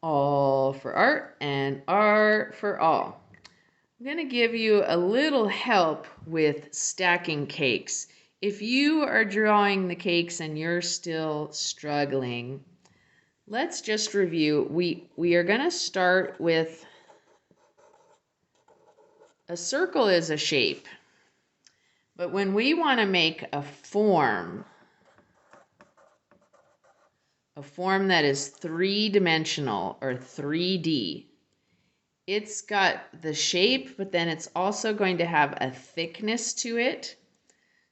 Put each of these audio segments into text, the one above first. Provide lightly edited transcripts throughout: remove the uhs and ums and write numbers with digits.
All for art and art for all. I'm going to give you a little help with stacking cakes. If you are drawing the cakes and you're still struggling, let's just review. We are going to start with a circle is a shape. But when we want to make a form that is three-dimensional or 3D, it's got the shape, but then it's also going to have a thickness to it.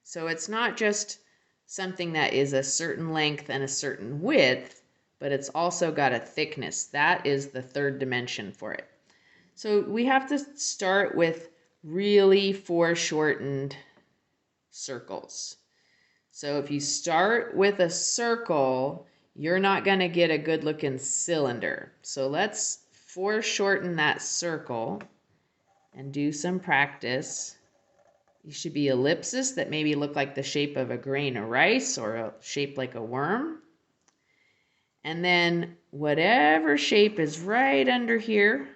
So it's not just something that is a certain length and a certain width, but it's also got a thickness. That is the third dimension for it. So we have to start with really foreshortened circles. So if you start with a circle, you're not going to get a good looking cylinder. So let's foreshorten that circle and do some practice. You should be ellipses that maybe look like the shape of a grain of rice or a shape like a worm. And then whatever shape is right under here,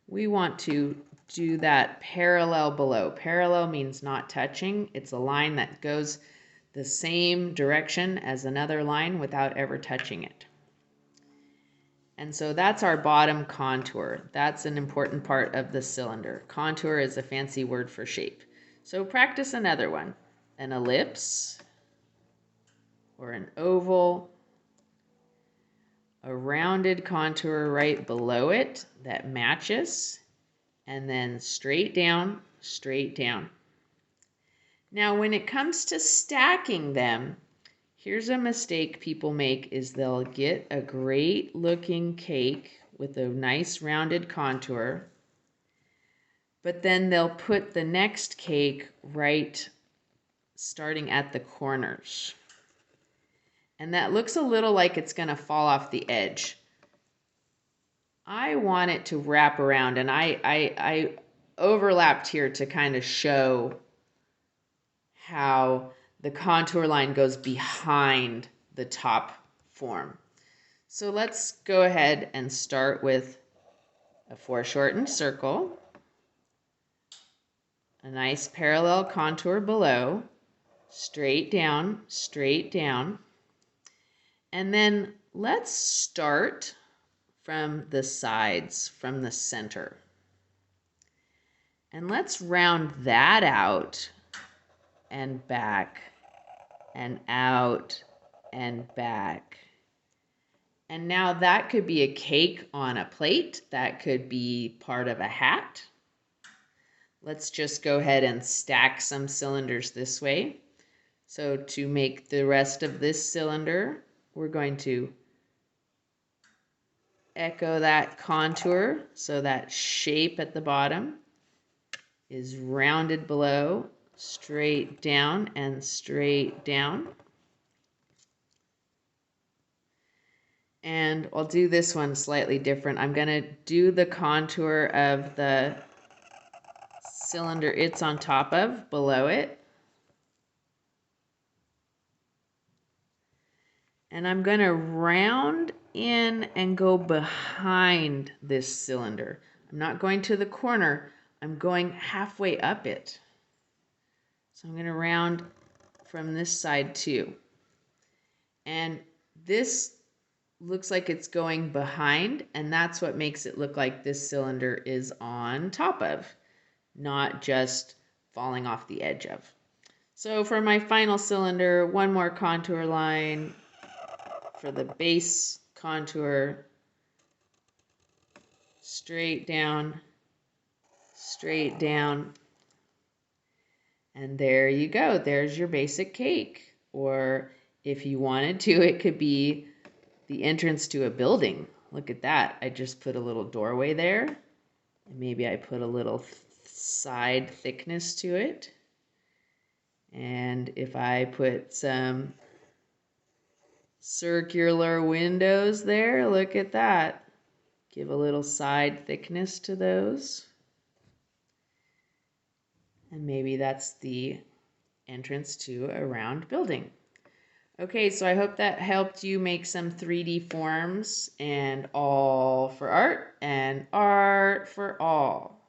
we want to do that parallel below. Parallel means not touching. It's a line that goes the same direction as another line without ever touching it. And so that's our bottom contour. That's an important part of the cylinder. Contour is a fancy word for shape. So practice another one. An ellipse or an oval, a rounded contour right below it that matches, and then straight down, straight down. Now, when it comes to stacking them, here's a mistake people make is they'll get a great looking cake with a nice rounded contour, but then they'll put the next cake right starting at the corners. And that looks a little like it's going to fall off the edge. I want it to wrap around, and I overlapped here to kind of show how the contour line goes behind the top form. So let's go ahead and start with a foreshortened circle, a nice parallel contour below, straight down, and then let's start from the sides, from the center. And let's round that out and back and out and back. And now that could be a cake on a plate. That could be part of a hat. Let's just go ahead and stack some cylinders this way. So to make the rest of this cylinder, we're going to echo that contour. So that shape at the bottom is rounded below, straight down and straight down. And I'll do this one slightly different. I'm going to do the contour of the cylinder it's on top of, below it. And I'm going to round in and go behind this cylinder. I'm not going to the corner. I'm going halfway up it. So I'm going to round from this side too. And this looks like it's going behind, and that's what makes it look like this cylinder is on top of, not just falling off the edge of. So for my final cylinder, one more contour line for the base contour, straight down, and there you go. There's your basic cake. Or if you wanted to, it could be the entrance to a building. Look at that. I just put a little doorway there. And maybe I put a little side thickness to it. And if I put some circular windows there, look at that. Give a little side thickness to those. And maybe that's the entrance to a round building. Okay, so I hope that helped you make some 3D forms, and all for art and art for all.